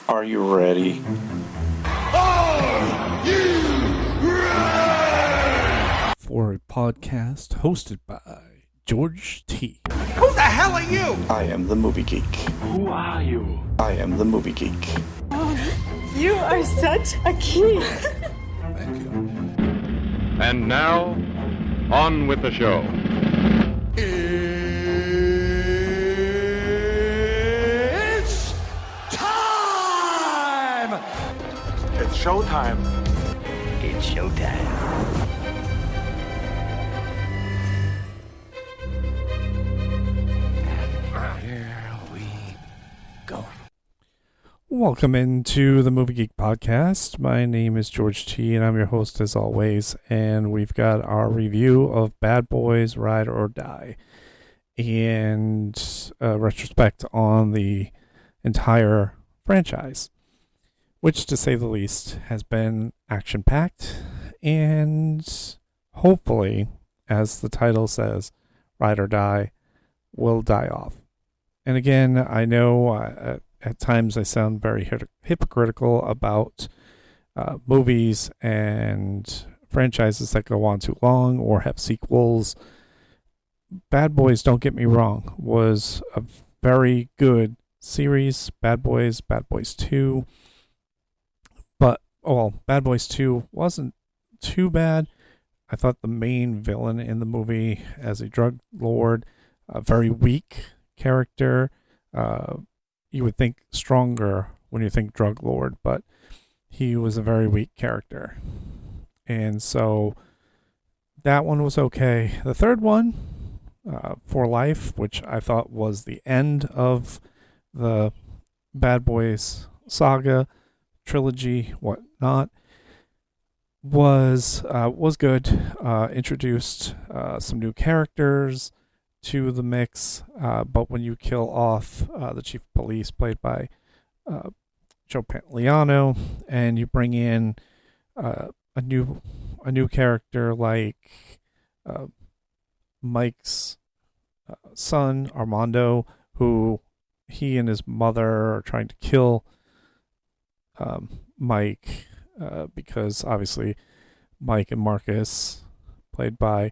Are you ready? For a podcast hosted by George T. Who the hell are you? I am the movie geek. Who are you? I am the movie geek. You are such a geek. Thank you. And now, on with the show. It's time! It's showtime. It's showtime. Here we go. Welcome into the Movie Geek Podcast. My name is George T, and I'm your host as always. And we've got our review of Bad Boys: Ride or Die, and a retrospect on the entire franchise, which, to say the least, has been action-packed, and hopefully, as the title says, Ride or Die will die off. And again, I know at times I sound very hypocritical about movies and franchises that go on too long or have sequels. Bad Boys, don't get me wrong, was a very good series. Bad Boys 2. But, Bad Boys 2 wasn't too bad. I thought the main villain in the movie as a drug lord, a very weak character. You would think stronger when you think drug lord, but he was a very weak character. And so that one was okay. The third one, For Life, which I thought was the end of the Bad Boys saga, trilogy, whatnot, was good. Introduced some new characters to the mix, but when you kill off the chief of police, played by Joe Pantoliano, and you bring in a new character like Mike's son Armando, who he and his mother are trying to kill Mike, because obviously Mike and Marcus, played by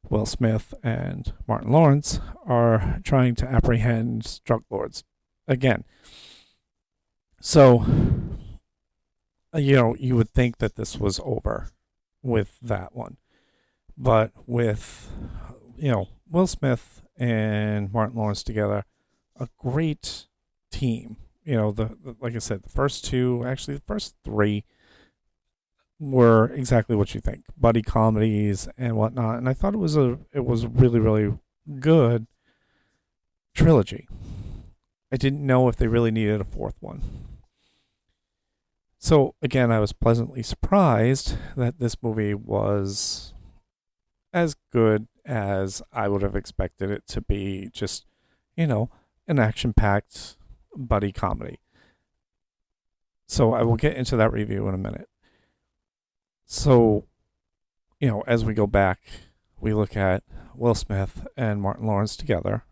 Will Smith and Martin Lawrence, are trying to apprehend drug lords again. So, you would think that this was over with that one. But with, Will Smith and Martin Lawrence together, a great team. Like I said, the first three were exactly what you think, buddy comedies and whatnot. And I thought it was a really, really good trilogy. I didn't know if they really needed a fourth one. So again, I was pleasantly surprised that this movie was as good as I would have expected it to be. Just, an action-packed buddy comedy. So I will get into that review in a minute. So, as we go back, we look at Will Smith and Martin Lawrence together.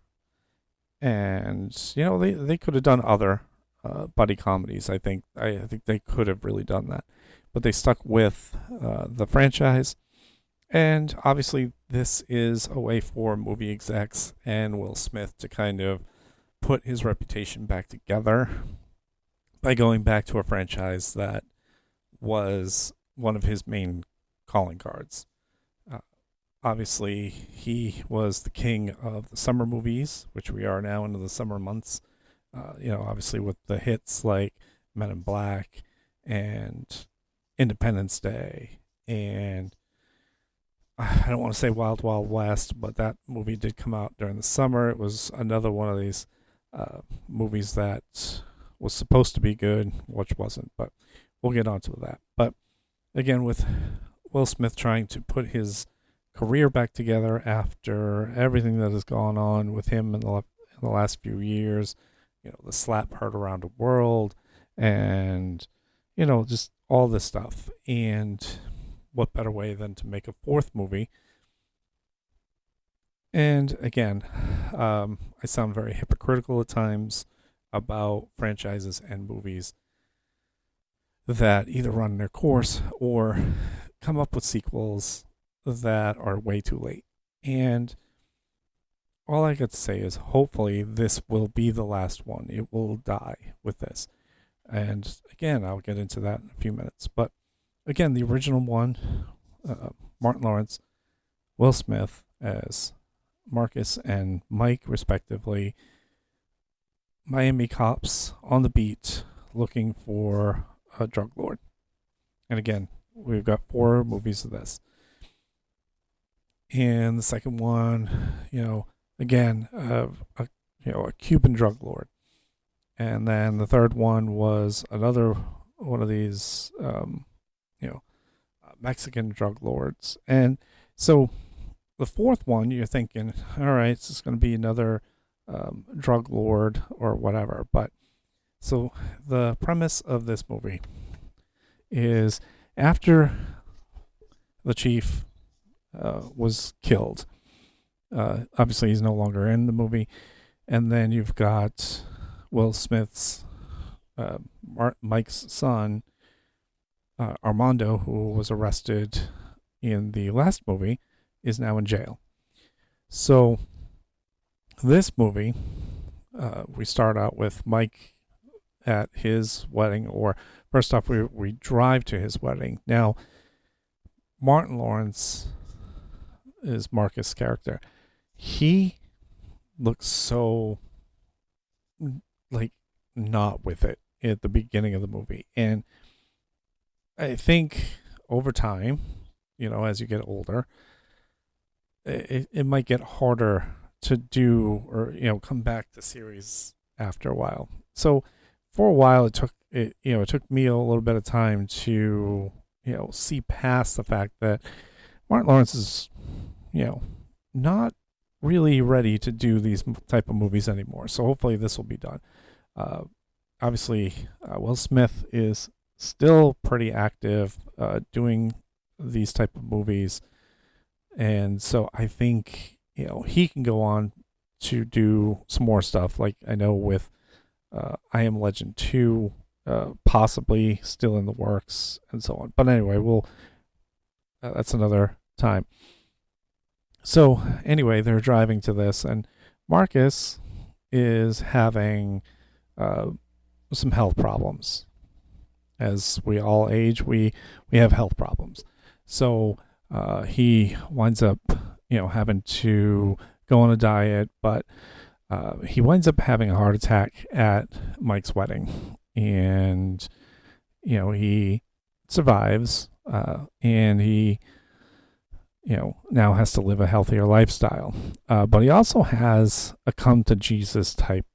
And, they could have done other buddy comedies. I think they could have really done that. But they stuck with the franchise. And obviously, this is a way for movie execs and Will Smith to kind of put his reputation back together by going back to a franchise that was one of his main calling cards. Obviously, he was the king of the summer movies, which we are now into the summer months. Obviously with the hits like Men in Black and Independence Day, and I don't want to say Wild Wild West, but that movie did come out during the summer. It was another one of these movies that was supposed to be good, which wasn't, but we'll get onto that. But again, with Will Smith trying to put his career back together after everything that has gone on with him in the last few years, the slap heard around the world, and just all this stuff. And what better way than to make a fourth movie? And again, I sound very hypocritical at times about franchises and movies. that either run their course or come up with sequels that are way too late. And all I got to say is hopefully this will be the last one. It will die with this. And again, I'll get into that in a few minutes. But again, the original one, Martin Lawrence, Will Smith as Marcus and Mike, respectively. Miami cops on the beat looking for a drug lord. And again, we've got 4 movies of this. And the second one, again, a Cuban drug lord. And then the third one was another one of these, Mexican drug lords. And so the fourth one, you're thinking, all right, it's just going to be another drug lord or whatever. But so the premise of this movie is after the chief was killed, obviously he's no longer in the movie, and then you've got Will Smith's Mike's son, Armando, who was arrested in the last movie, is now in jail. So this movie, we start out with Mike at his wedding, or first off, we drive to his wedding. Now, Martin Lawrence is Marcus' character. He looks so like not with it at the beginning of the movie, and I think over time, as you get older, it might get harder to do or come back to series after a while. So for a while, it took me a little bit of time to see past the fact that Martin Lawrence is not really ready to do these type of movies anymore. So hopefully this will be done. Obviously, Will Smith is still pretty active doing these type of movies, and so I think he can go on to do some more stuff. Like I know with I Am Legend 2, possibly still in the works and so on. But anyway, that's another time. So anyway, they're driving to this, and Marcus is having some health problems. As we all age, we have health problems. So he winds up, having to go on a diet, but he winds up having a heart attack at Mike's wedding, and he survives, and he now has to live a healthier lifestyle. But he also has a come to Jesus type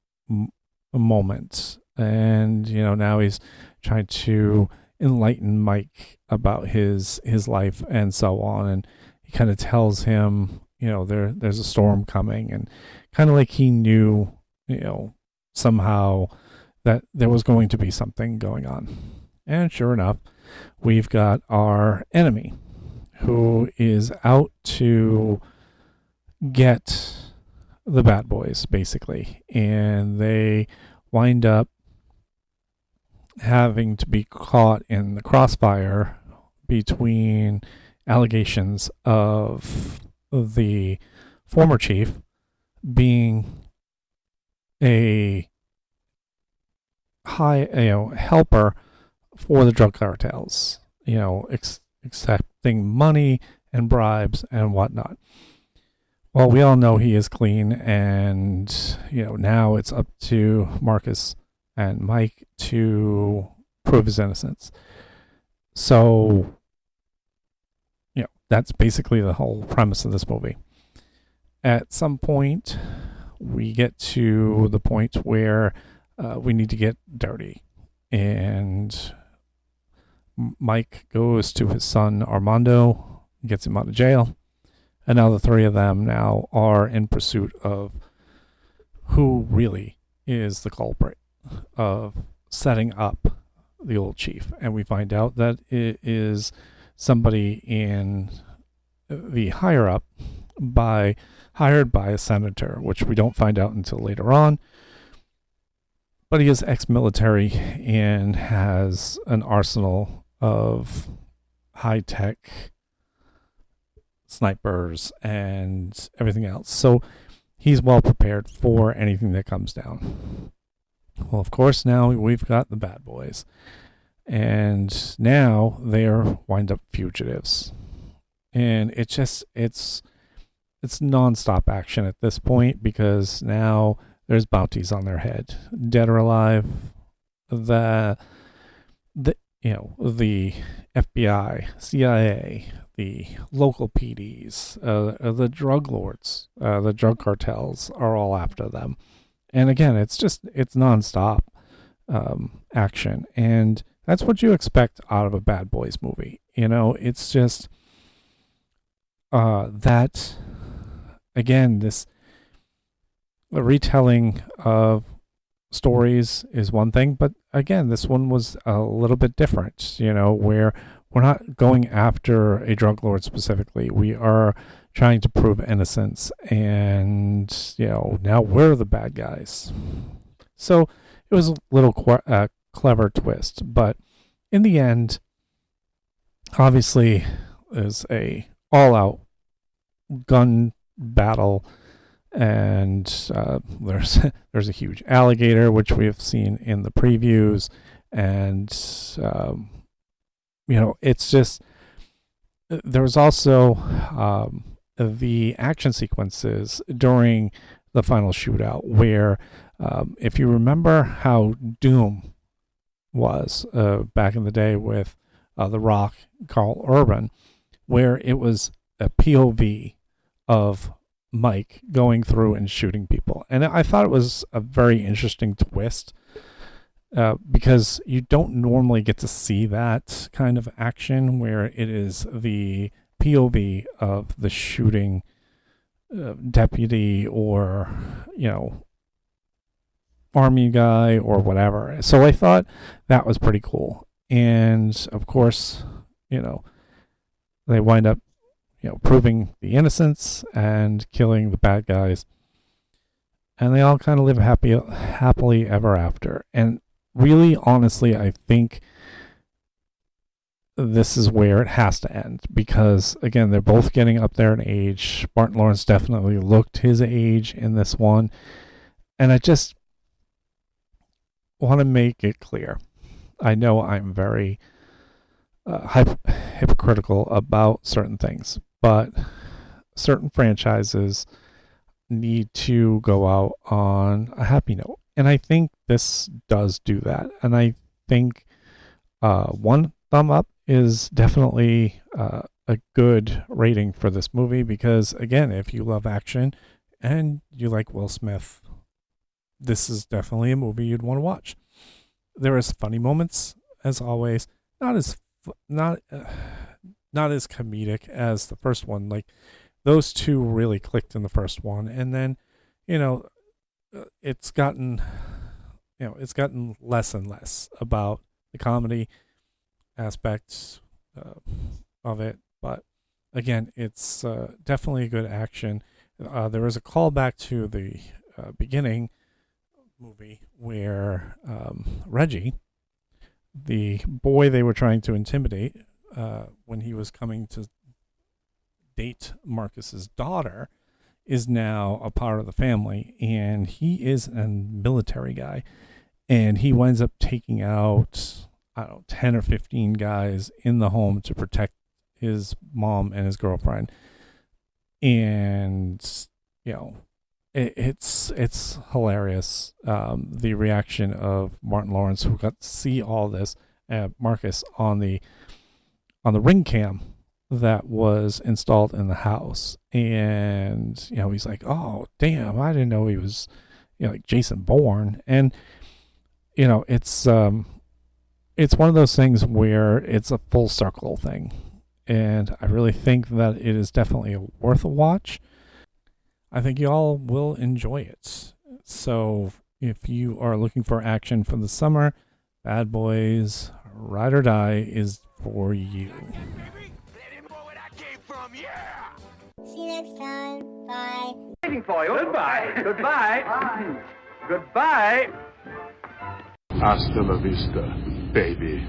moment, and now he's trying to enlighten Mike about his life and so on, and he kind of tells him there's a storm coming, and kind of like he knew somehow that there was going to be something going on. And sure enough, we've got our enemy who is out to get the bad boys, basically, and they wind up having to be caught in the crossfire between allegations of the former chief being a high helper for the drug cartels, accepting money and bribes and whatnot. Well, we all know he is clean, and now it's up to Marcus and Mike to prove his innocence. So, that's basically the whole premise of this movie. At some point, we get to the point where we need to get dirty, and Mike goes to his son Armando, gets him out of jail, and now the three of them now are in pursuit of who really is the culprit of setting up the old chief. And we find out that it is somebody in the higher up hired by a senator, which we don't find out until later on. But he is ex-military and has an arsenal of high-tech snipers and everything else. So he's well prepared for anything that comes down. Well, of course, now we've got the bad boys. And now they're wind up fugitives. And it's nonstop action at this point because now there's bounties on their head, dead or alive. The FBI, CIA, the local PDs, the drug lords, the drug cartels are all after them. And again, it's nonstop action, and that's what you expect out of a Bad Boys movie. It's just that again, the retelling of stories is one thing, but again, this one was a little bit different, where we're not going after a drug lord specifically. We are trying to prove innocence, and, now we're the bad guys. So it was a little clever twist, but in the end, obviously, there's a all-out gun battle. And there's a huge alligator, which we have seen in the previews, and it's just there was also the action sequences during the final shootout, where if you remember how Doom was back in the day with The Rock, Carl Urban, where it was a POV of Mike going through and shooting people. And I thought it was a very interesting twist because you don't normally get to see that kind of action where it is the POV of the shooting deputy or, army guy or whatever. So I thought that was pretty cool. And of course, they wind up proving the innocence and killing the bad guys. And they all kind of live happily ever after. And really, honestly, I think this is where it has to end. Because, again, they're both getting up there in age. Martin Lawrence definitely looked his age in this one. And I just want to make it clear. I know I'm very hypocritical about certain things, but certain franchises need to go out on a happy note. And I think this does do that. And I think one thumb up is definitely a good rating for this movie because, again, if you love action and you like Will Smith, this is definitely a movie you'd want to watch. There is funny moments, as always, not as comedic as the first one. Like, those two really clicked in the first one, and then it's gotten less and less about the comedy aspects of it. But again, it's definitely a good action. There was a callback to the beginning movie where Reggie, the boy they were trying to intimidate when he was coming to date Marcus's daughter, is now a part of the family, and he is a military guy, and he winds up taking out 10 or 15 guys in the home to protect his mom and his girlfriend. And it's hilarious, the reaction of Martin Lawrence, who got to see all this, Marcus, on the ring cam that was installed in the house. And he's like, oh damn, I didn't know he was like Jason Bourne. And it's one of those things where it's a full circle thing, and I really think that it is definitely worth a watch. I think you all will enjoy it. So if you are looking for action for the summer, Bad Boys Ride or Die is for you. See you next time. Bye. Waiting for you. Goodbye. Goodbye. Goodbye. Hasta la vista, baby.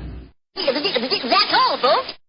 That's all, folks.